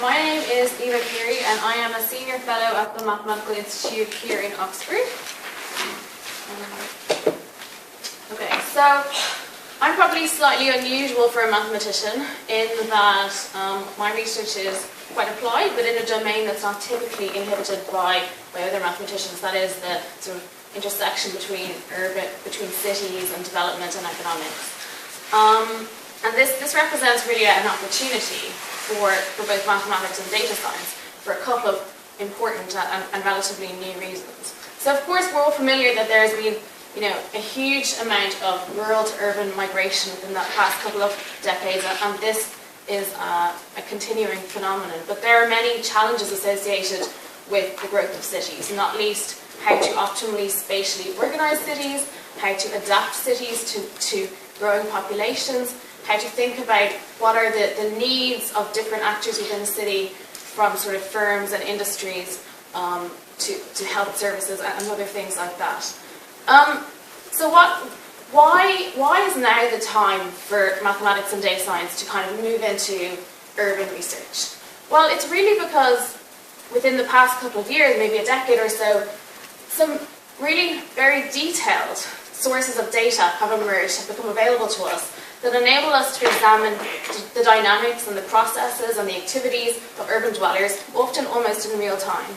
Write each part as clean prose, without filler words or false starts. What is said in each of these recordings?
My name is Neave and I am a Senior Fellow at the Mathematical Institute here in Oxford. Okay, so I'm probably slightly unusual for a mathematician in that my research is quite applied, but in a domain that's not typically inhibited by other mathematicians. That is the sort of intersection between cities and development and economics. And this represents really an opportunity for both mathematics and data science for a couple of important and relatively new reasons. So of course we're all familiar that there has been a huge amount of rural to urban migration within that past couple of decades, and this is a continuing phenomenon. But there are many challenges associated with the growth of cities, not least how to optimally spatially organise cities, how to adapt cities to growing populations, how to think about what are the needs of different actors within a city, from sort of firms and industries to health services and other things like that. So why is now the time for mathematics and data science to kind of move into urban research? Well, it's really because within the past couple of years, maybe a decade or so, some really very detailed sources of data have emerged, have become available to us, that enable us to examine the dynamics and the processes and the activities of urban dwellers, often almost in real time.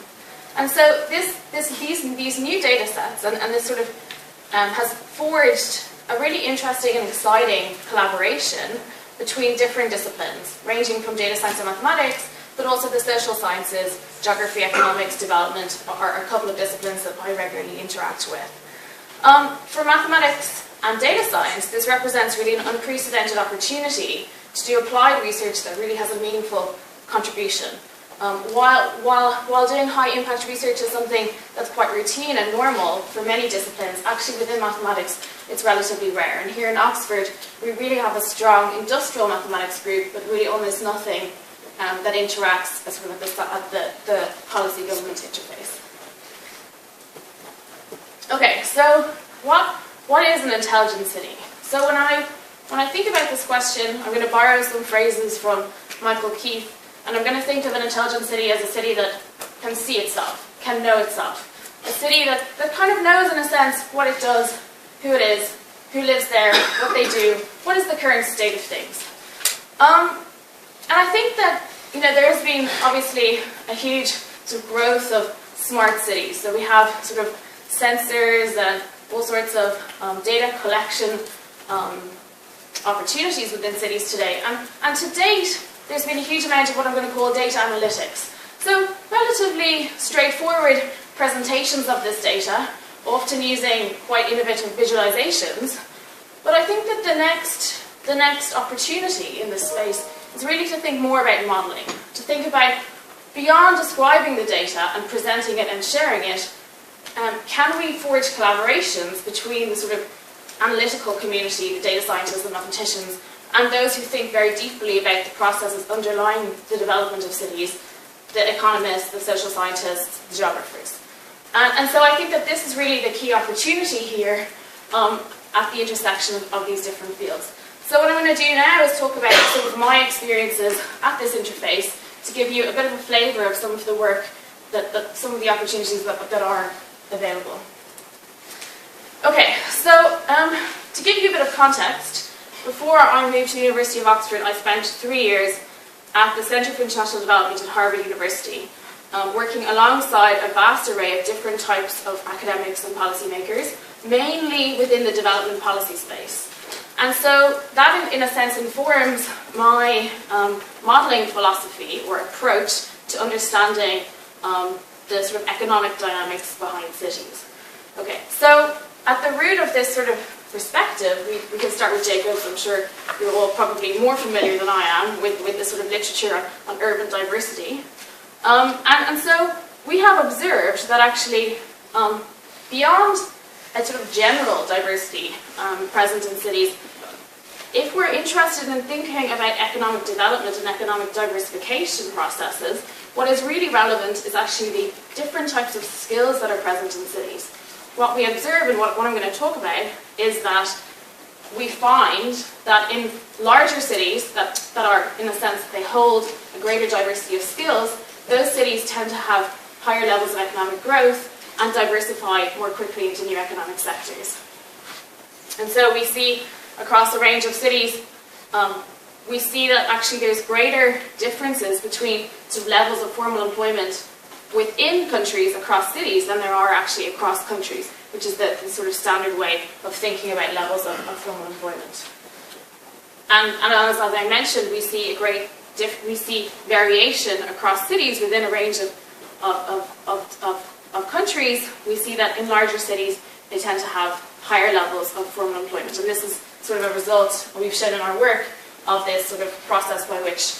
And so these new data sets and this sort of has forged a really interesting and exciting collaboration between different disciplines, ranging from data science and mathematics, but also the social sciences, geography, economics, development are a couple of disciplines that I regularly interact with. For mathematics and data science, this represents really an unprecedented opportunity to do applied research that really has a meaningful contribution. While doing high-impact research is something that's quite routine and normal for many disciplines, actually within mathematics it's relatively rare. And here in Oxford we really have a strong industrial mathematics group, but really almost nothing that interacts as sort of at the policy-government interface. Okay, so what is an intelligent city? So when I think about this question, I'm going to borrow some phrases from Michael Keith, and I'm going to think of an intelligent city as a city that can see itself, can know itself. A city that kind of knows, in a sense, what it does, who it is, who lives there, what they do, what is the current state of things. And I think that there's been obviously a huge sort of growth of smart cities. So we have sort of sensors and all sorts of data collection opportunities within cities today. And to date, there's been a huge amount of what I'm going to call data analytics. So relatively straightforward presentations of this data, often using quite innovative visualizations. But I think that the next opportunity in this space is really to think more about modelling, to think about, beyond describing the data and presenting it and sharing it, can we forge collaborations between the sort of analytical community, the data scientists and mathematicians, and those who think very deeply about the processes underlying the development of cities, the economists, the social scientists, the geographers. And so I think that this is really the key opportunity here at the intersection of these different fields. So what I'm going to do now is talk about some of my experiences at this interface to give you a bit of a flavour of some of the work, some of the opportunities that are available. Okay, so to give you a bit of context, before I moved to the University of Oxford, I spent 3 years at the Centre for International Development at Harvard University, working alongside a vast array of different types of academics and policymakers, mainly within the development policy space. And so that, in a sense, informs my modelling philosophy or approach to understanding the sort of economic dynamics behind cities. Okay, so at the root of this sort of perspective, we can start with Jacobs. I'm sure you're all probably more familiar than I am with this sort of literature on urban diversity. And so we have observed that actually, beyond a sort of general diversity present in cities, if we're interested in thinking about economic development and economic diversification processes, what is really relevant is actually the different types of skills that are present in cities. What we observe, and what I'm going to talk about, is that we find that in larger cities that are, in a sense, they hold a greater diversity of skills, those cities tend to have higher levels of economic growth and diversify more quickly into new economic sectors. And so we see across a range of cities, we see that actually there's greater differences between sort of levels of formal employment within countries across cities than there are actually across countries, which is the sort of standard way of thinking about levels of formal employment. And as I mentioned, we see variation across cities within a range of countries. We see that in larger cities, they tend to have higher levels of formal employment. And this is sort of a result, we've shown in our work, of this sort of process by which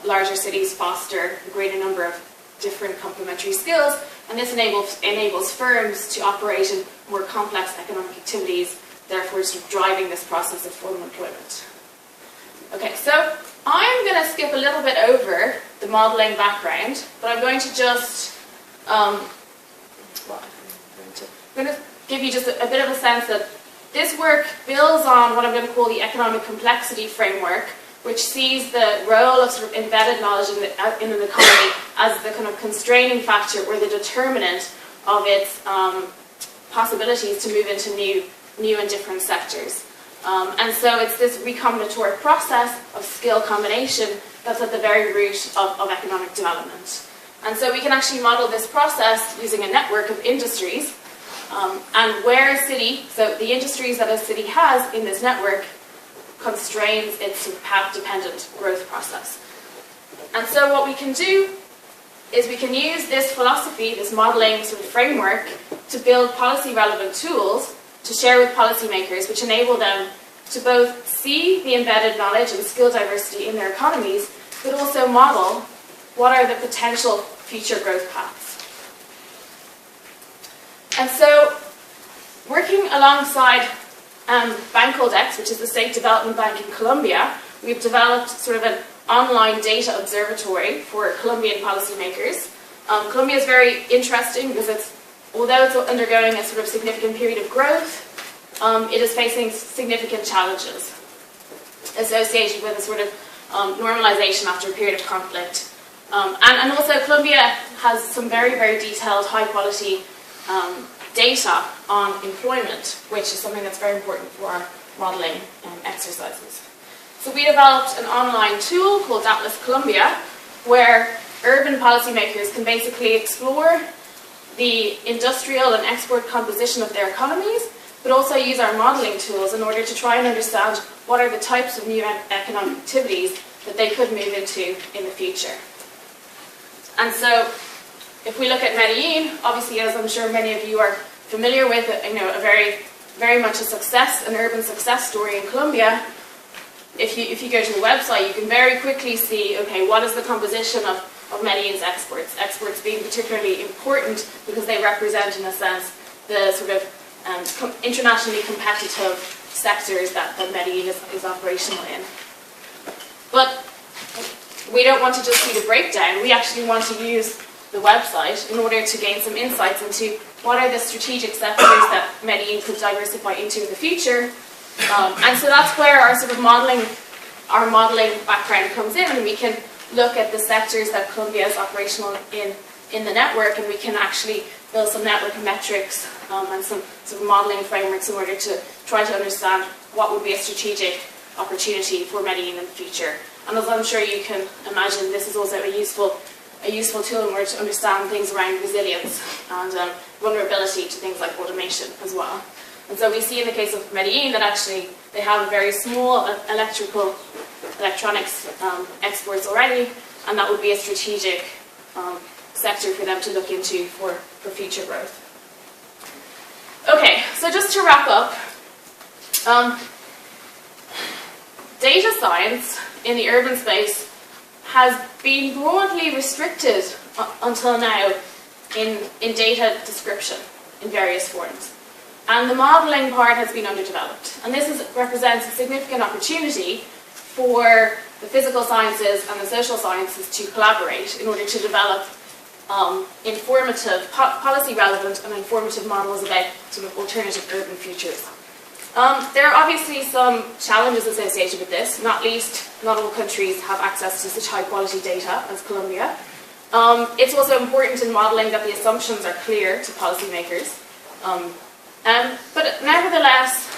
larger cities foster a greater number of different complementary skills, and this enables firms to operate in more complex economic activities, therefore sort of driving this process of formal employment. Okay, so I'm going to skip a little bit over the modelling background, but I'm going to just I'm going to give you just a bit of a sense that this work builds on what I'm going to call the economic complexity framework, which sees the role of sort of embedded knowledge in an economy as the kind of constraining factor or the determinant of its possibilities to move into new and different sectors. And so it's this recombinatoric process of skill combination that's at the very root of economic development. And so we can actually model this process using a network of industries, and where a city, so the industries that a city has in this network, constrains its sort of path-dependent growth process. And so what we can do is we can use this philosophy, this modelling sort of framework, to build policy-relevant tools to share with policymakers, which enable them to both see the embedded knowledge and skill diversity in their economies, but also model what are the potential future growth paths. And so, working alongside Bancoldex, which is the state development bank in Colombia, we've developed sort of an online data observatory for Colombian policymakers. Colombia is very interesting because although it's undergoing a sort of significant period of growth, it is facing significant challenges associated with a sort of normalization after a period of conflict. And also Colombia has some very, very detailed, high-quality data on employment, which is something that's very important for our modelling exercises. So we developed an online tool called Atlas Colombia, where urban policymakers can basically explore the industrial and export composition of their economies, but also use our modelling tools in order to try and understand what are the types of new economic activities that they could move into in the future. And so, if we look at Medellin, obviously, as I'm sure many of you are familiar with, a very much a success, an urban success story in Colombia. If you go to the website, you can very quickly see, okay, what is the composition of Medellin's exports? Exports being particularly important because they represent, in a sense, the sort of internationally competitive sectors that Medellin is operational in. But we don't want to just see the breakdown. We actually want to use the website in order to gain some insights into what are the strategic sectors that Medellin could diversify into in the future. And so that's where our sort of modelling background comes in, and we can look at the sectors that Colombia is operational in the network, and we can actually build some network metrics and some sort of modelling frameworks in order to try to understand what would be a strategic opportunity for Medellin in the future. And as I'm sure you can imagine, this is also a useful tool in order to understand things around resilience and vulnerability to things like automation as well. And so we see in the case of Medellin that actually they have a very small electronics exports already, and that would be a strategic sector for them to look into for future growth. Okay, so just to wrap up, data science in the urban space has been broadly restricted until now in data description in various forms. And the modelling part has been underdeveloped. And this represents a significant opportunity for the physical sciences and the social sciences to collaborate in order to develop informative, policy-relevant and informative models about sort of alternative urban futures. There are obviously some challenges associated with this, not least not all countries have access to such high quality data as Colombia. It's also important in modelling that the assumptions are clear to policymakers. But nevertheless,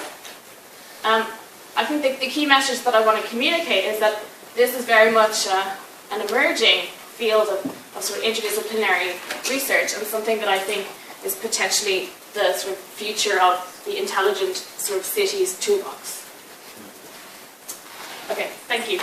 I think the key message that I want to communicate is that this is very much an emerging field of sort of interdisciplinary research, and something that I think is potentially the sort of future of the intelligent sort of cities toolbox. Okay, thank you.